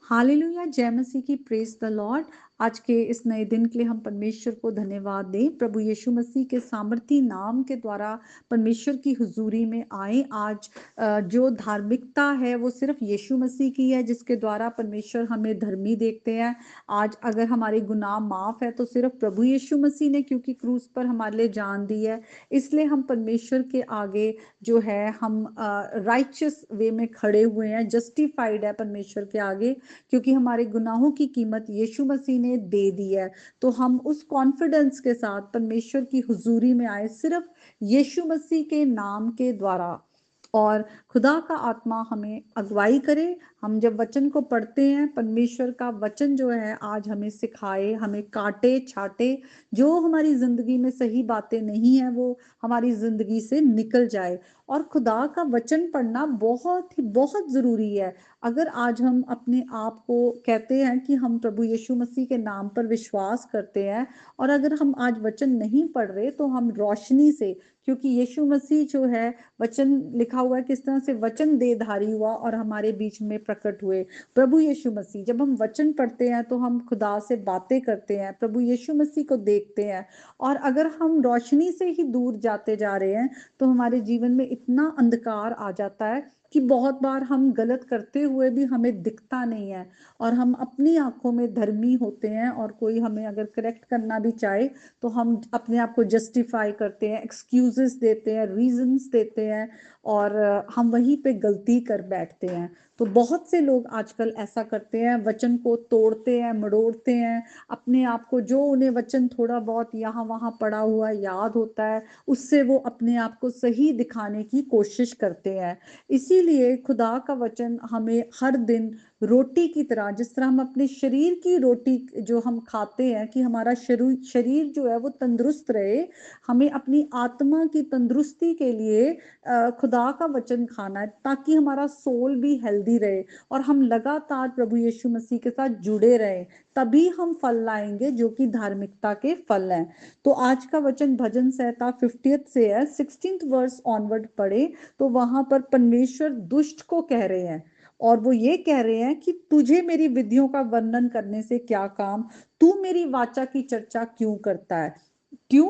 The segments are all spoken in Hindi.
हालेलुया, जय मसीह की, प्रेज द लॉर्ड। आज के इस नए दिन के लिए हम परमेश्वर को धन्यवाद दें। प्रभु यीशु मसीह के सामर्थी नाम के द्वारा परमेश्वर की हुजूरी में आए। आज जो धार्मिकता है वो सिर्फ यीशु मसीह की है, जिसके द्वारा परमेश्वर हमें धर्मी देखते हैं। आज अगर हमारे गुनाह माफ है तो सिर्फ प्रभु यीशु मसीह ने, क्योंकि क्रूस पर हमारे लिए जान दी है। इसलिए हम परमेश्वर के आगे जो है हम राइचियस वे में खड़े हुए हैं, जस्टिफाइड है परमेश्वर के आगे, क्योंकि हमारे गुनाहों की कीमत यीशु मसीह ने दे दी है। तो हम उस कॉन्फिडेंस के साथ परमेश्वर की हुजूरी में आए, सिर्फ यीशु मसीह के नाम के द्वारा। और खुदा का आत्मा हमें अगुवाई करे। हम जब वचन को पढ़ते हैं, परमेश्वर का वचन जो है आज हमें सिखाए, हमें काटे छाटे, जो हमारी जिंदगी में सही बातें नहीं है वो हमारी जिंदगी से निकल जाए। और खुदा का वचन पढ़ना बहुत ही बहुत जरूरी है। अगर आज हम अपने आप को कहते हैं कि हम प्रभु यीशु मसीह के नाम पर विश्वास करते हैं, और अगर हम आज वचन नहीं पढ़ रहे तो हम रोशनी से, क्योंकि यीशु मसीह जो है, वचन लिखा हुआ है किस तरह से वचन देहधारी हुआ और हमारे बीच में प्रकट हुए। प्रभु यीशु मसीह, जब हम वचन पढ़ते हैं तो हम खुदा से बातें करते हैं, प्रभु यीशु मसीह को देखते हैं। और अगर हम रोशनी से ही दूर जाते जा रहे हैं तो हमारे जीवन में इतना अंधकार आ जाता है कि बहुत बार हम गलत करते हुए भी हमें दिखता नहीं है, और हम अपनी आंखों में धर्मी होते हैं। और कोई हमें अगर करेक्ट करना भी चाहे तो हम अपने आप को जस्टिफाई करते हैं, एक्सक्यूजेस देते हैं, रीजंस देते हैं, और हम वहीं पे गलती कर बैठते हैं। तो बहुत से लोग आजकल ऐसा करते हैं, वचन को तोड़ते हैं, मड़ोड़ते हैं। अपने आप को, जो उन्हें वचन थोड़ा बहुत यहाँ वहाँ पड़ा हुआ याद होता है, उससे वो अपने आप को सही दिखाने की कोशिश करते हैं। इसीलिए खुदा का वचन हमें हर दिन रोटी की तरह, जिस तरह हम अपने शरीर की रोटी जो हम खाते हैं कि हमारा शरीर जो है वो तंदुरुस्त रहे, हमें अपनी आत्मा की तंदुरुस्ती के लिए खुदा का वचन खाना है, ताकि हमारा सोल भी हेल्दी रहे और हम लगातार प्रभु यीशु मसीह के साथ जुड़े रहे। तभी हम फल लाएंगे जो कि धार्मिकता के फल हैं। तो आज का वचन भजन संहिता 50 से है, 16th वर्स ऑनवर्ड पढ़े तो वहां पर परमेश्वर दुष्ट को कह रहे हैं, और वो ये कह रहे हैं कि तुझे मेरी विधियों का वर्णन करने से क्या काम, तू मेरी वाचा की चर्चा क्यों करता है। क्यों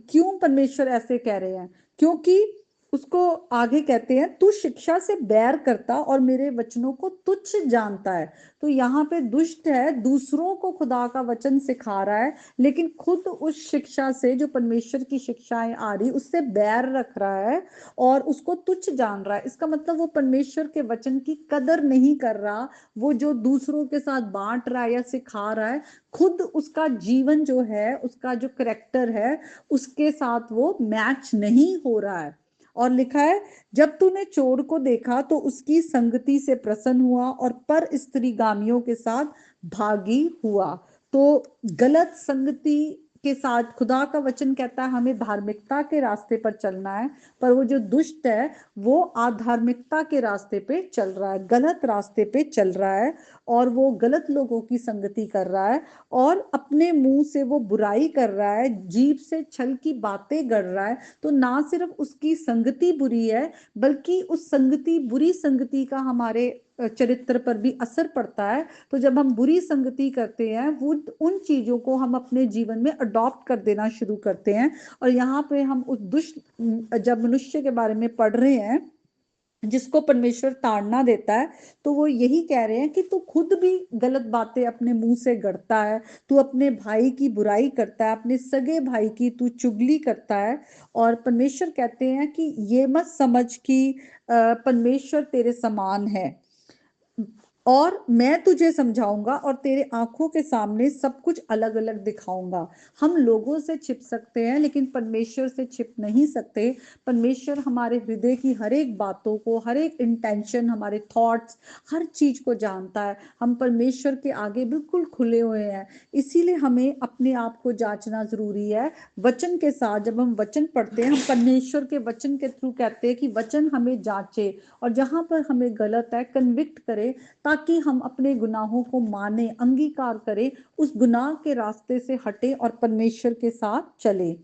क्यों परमेश्वर ऐसे कह रहे हैं? क्योंकि उसको आगे कहते हैं, तू शिक्षा से बैर करता और मेरे वचनों को तुच्छ जानता है। तो यहाँ पे दुष्ट है, दूसरों को खुदा का वचन सिखा रहा है, लेकिन खुद उस शिक्षा से, जो परमेश्वर की शिक्षाएं आ रही, उससे बैर रख रहा है और उसको तुच्छ जान रहा है। इसका मतलब वो परमेश्वर के वचन की कदर नहीं कर रहा। वो जो दूसरों के साथ बांट रहा है या सिखा रहा है, खुद उसका जीवन जो है, उसका जो करेक्टर है, उसके साथ वो मैच नहीं हो रहा है। और लिखा है, जब तूने चोर को देखा तो उसकी संगति से प्रसन्न हुआ और पर स्त्रीगामियों के साथ भागी हुआ। तो गलत संगति के साथ, खुदा का वचन कहता है हमें धार्मिकता के रास्ते पर चलना है, पर वो जो दुष्ट है वो अधार्मिकता के रास्ते पे चल रहा है, गलत रास्ते पे चल रहा है, और वो गलत लोगों की संगति कर रहा है, और अपने मुंह से वो बुराई कर रहा है, जीभ से छल की बातें गढ़ रहा है। तो ना सिर्फ उसकी संगति बुरी है, बल्कि उस संगति, बुरी संगति का हमारे चरित्र पर भी असर पड़ता है। तो जब हम बुरी संगति करते हैं, वो उन चीजों को हम अपने जीवन में अडॉप्ट कर देना शुरू करते हैं। और यहाँ पे हम उस दुष्ट, जब मनुष्य के बारे में पढ़ रहे हैं जिसको परमेश्वर ताड़ना देता है, तो वो यही कह रहे हैं कि तू खुद भी गलत बातें अपने मुंह से गढ़ता है, तू अपने भाई की बुराई करता है, अपने सगे भाई की तू चुगली करता है। और परमेश्वर कहते हैं कि ये मत समझ कि परमेश्वर तेरे समान है, और मैं तुझे समझाऊंगा और तेरे आंखों के सामने सब कुछ अलग अलग दिखाऊंगा। हम लोगों से छिप सकते हैं लेकिन परमेश्वर से छिप नहीं सकते। परमेश्वर हमारे हृदय की हर एक बातों को, हर एक इंटेंशन, हमारे थॉट्स, हर चीज को जानता है। हम परमेश्वर के आगे बिल्कुल खुले हुए हैं। इसीलिए हमें अपने आप को जांचना जरूरी है वचन के साथ। जब हम वचन पढ़ते हैं, हम परमेश्वर के वचन के थ्रू कहते हैं कि वचन हमें जांचे, और जहां पर हमें गलत है कन्विक्ट करे, ताकि हम अपने गुनाहों को माने, अंगीकार करें, उस गुनाह के रास्ते से हटे और परमेश्वर के साथ चले।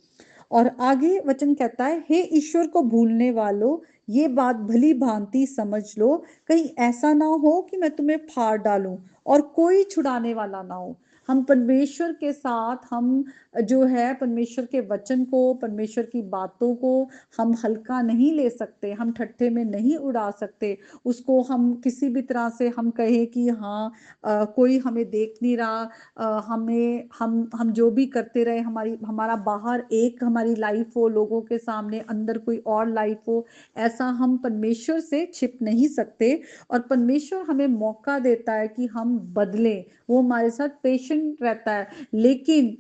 और आगे वचन कहता है, हे ईश्वर को भूलने वालों, ये बात भली भांति समझ लो, कहीं ऐसा ना हो कि मैं तुम्हें फाड़ डालूं और कोई छुड़ाने वाला ना हो। हम परमेश्वर के साथ, हम जो है परमेश्वर के वचन को, परमेश्वर की बातों को हम हल्का नहीं ले सकते, हम ठट्ठे में नहीं उड़ा सकते उसको। हम किसी भी तरह से हम कहें कि हाँ कोई हमें देख नहीं रहा, हमें हम जो भी करते रहे, हमारा बाहर एक हमारी लाइफ हो, लोगों के सामने अंदर कोई और लाइफ हो, ऐसा हम परमेश्वर से छिप नहीं सकते। और परमेश्वर हमें मौका देता है कि हम बदलें, वो हमारे साथ पेशेंट रहता है। लेकिन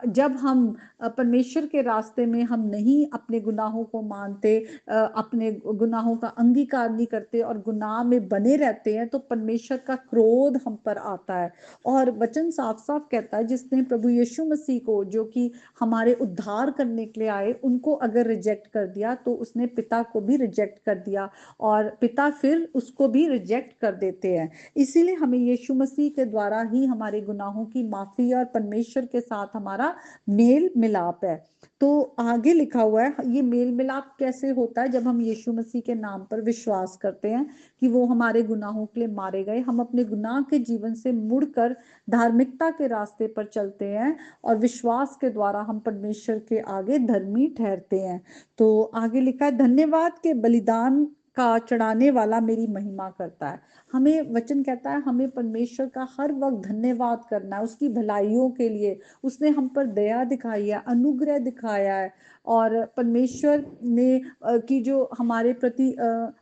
जब हम परमेश्वर के रास्ते में हम नहीं अपने गुनाहों को मानते, अपने गुनाहों का अंगीकार नहीं करते और गुनाह में बने रहते हैं, तो परमेश्वर का क्रोध हम पर आता है। और वचन साफ साफ कहता है, जिसने प्रभु यीशु मसीह को, जो कि हमारे उद्धार करने के लिए आए, उनको अगर रिजेक्ट कर दिया तो उसने पिता को भी रिजेक्ट कर दिया, और पिता फिर उसको भी रिजेक्ट कर देते हैं। इसीलिए हमें यीशु मसीह के द्वारा ही हमारे गुनाहों की माफी और परमेश्वर के साथ हमारा मेल मिलाप है। तो आगे लिखा हुआ है, ये मेल मिलाप कैसे होता है? जब हम यीशु मसीह के नाम पर विश्वास करते हैं कि वो हमारे गुनाहों के लिए मारे गए, हम अपने गुनाह के जीवन से मुड़कर धार्मिकता के रास्ते पर चलते हैं और विश्वास के द्वारा हम परमेश्वर के आगे धर्मी ठहरते हैं। तो आगे लिखा है, धन्यवाद के बलिदान का चढ़ाने वाला मेरी महिमा करता है। हमें वचन कहता है, हमें परमेश्वर का हर वक्त धन्यवाद करना है उसकी भलाइयों के लिए। उसने हम पर दया दिखाई है, अनुग्रह दिखाया है, और परमेश्वर ने की जो हमारे प्रति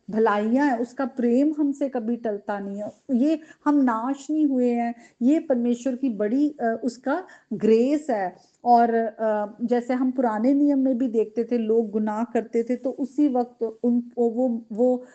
भलाइयां है, उसका प्रेम हमसे कभी टलता नहीं है। ये हम नाश नहीं हुए हैं, ये परमेश्वर की बड़ी उसका ग्रेस है। और जैसे हम पुराने नियम में भी देखते थे, लोग गुनाह करते थे तो उसी वक्त उन वो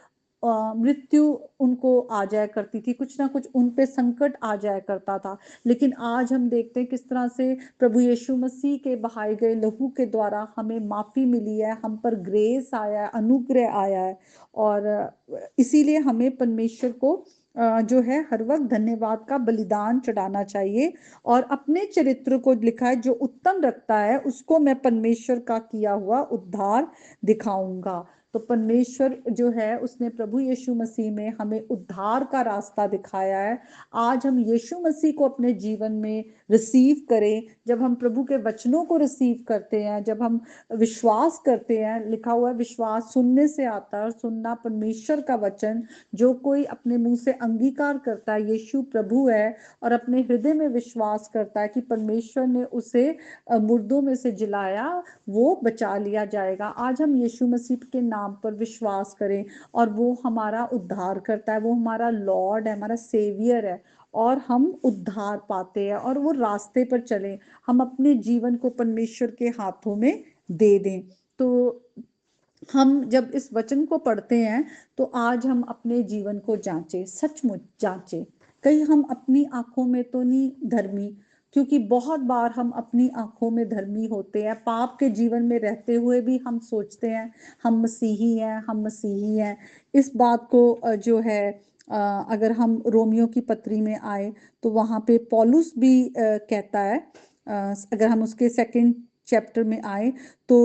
मृत्यु उनको आ जाया करती थी, कुछ ना कुछ उन पे संकट आ जाया करता था। लेकिन आज हम देखते हैं किस तरह से प्रभु यीशु मसीह के बहाए गए लहू के द्वारा हमें माफी मिली है, हम पर ग्रेस आया है, अनुग्रह आया है। और इसीलिए हमें परमेश्वर को जो है हर वक्त धन्यवाद का बलिदान चढ़ाना चाहिए। और अपने चरित्र को लिखा है, जो उत्तम रखता है उसको मैं परमेश्वर का किया हुआ उद्धार दिखाऊंगा। तो परमेश्वर जो है उसने प्रभु यीशु मसीह में हमें उद्धार का रास्ता दिखाया है। आज हम यीशु मसीह को अपने जीवन में रिसीव करें। जब हम प्रभु के वचनों को रिसीव करते हैं, जब हम विश्वास करते हैं, लिखा हुआ है विश्वास सुनने से आता है और सुनना परमेश्वर का वचन। जो कोई अपने मुंह से अंगीकार करता है यीशु प्रभु है, और अपने हृदय में विश्वास करता है कि परमेश्वर ने उसे मुर्दों में से जिलाया, वो बचा लिया जाएगा। आज हम यीशु मसीह के नाम पर विश्वास करें, और वो हमारा उद्धार करता है, वो हमारा लॉर्ड है, हमारा सेवियर है, और हम उद्धार पाते हैं और वो रास्ते पर चलें, हम अपने जीवन को परमेश्वर के हाथों में दे दें। तो हम जब इस वचन को पढ़ते हैं तो आज हम अपने जीवन को जांचें, सचमुच जांचें, कहीं हम अपनी आंखों में तो नहीं धर्मी। क्योंकि बहुत बार हम अपनी आंखों में धर्मी होते हैं, पाप के जीवन में रहते हुए भी हम सोचते हैं हम मसीही हैं, हम मसीही हैं। इस बात को जो है अगर हम रोमियो की पत्री में आए तो वहां पे पौलुस भी कहता है, अगर हम उसके सेकंड चैप्टर में आए तो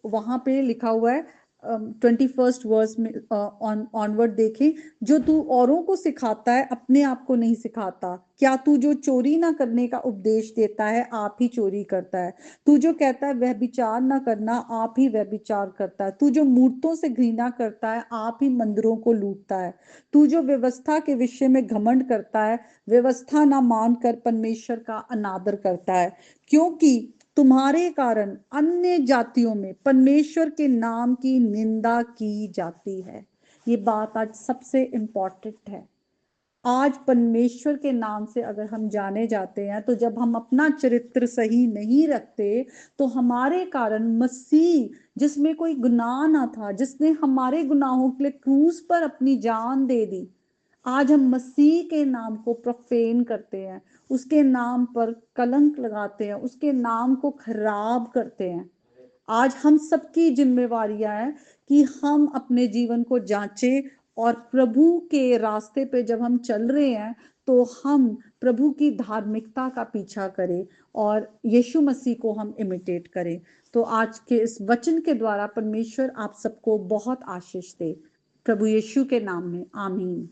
वहां पे लिखा हुआ है 21st वर्स में ऑनवर्ड देखें, जो तू औरों को सिखाता है अपने आप को नहीं सिखाता। क्या तू जो चोरी ना करने का उपदेश देता है आप ही चोरी करता है। तू जो कहता है वह विचार ना करना आप ही वह विचार करता है। तू जो मूर्तों से घृणा करता है आप ही मंदिरों को लूटता है। तू जो व्यवस्था के विषय में घमंड करता है व्यवस्था ना मानकर परमेश्वर का अनादर करता है। क्योंकि तुम्हारे कारण अन्य जातियों में परमेश्वर के नाम की निंदा की जाती है। ये बात आज सबसे इंपॉर्टेंट है। आज परमेश्वर के नाम से अगर हम जाने जाते हैं, तो जब हम अपना चरित्र सही नहीं रखते तो हमारे कारण मसीह, जिसमें कोई गुनाह ना था, जिसने हमारे गुनाहों के लिए क्रूस पर अपनी जान दे दी, आज हम मसीह के नाम को प्रोफेन करते हैं, उसके नाम पर कलंक लगाते हैं, उसके नाम को खराब करते हैं। आज हम सबकी जिम्मेवारियां है कि हम अपने जीवन को जांचें और प्रभु के रास्ते पे जब हम चल रहे हैं तो हम प्रभु की धार्मिकता का पीछा करें और यीशु मसीह को हम इमिटेट करें। तो आज के इस वचन के द्वारा परमेश्वर आप सबको बहुत आशीष दे। प्रभु यीशु के नाम में आमीन।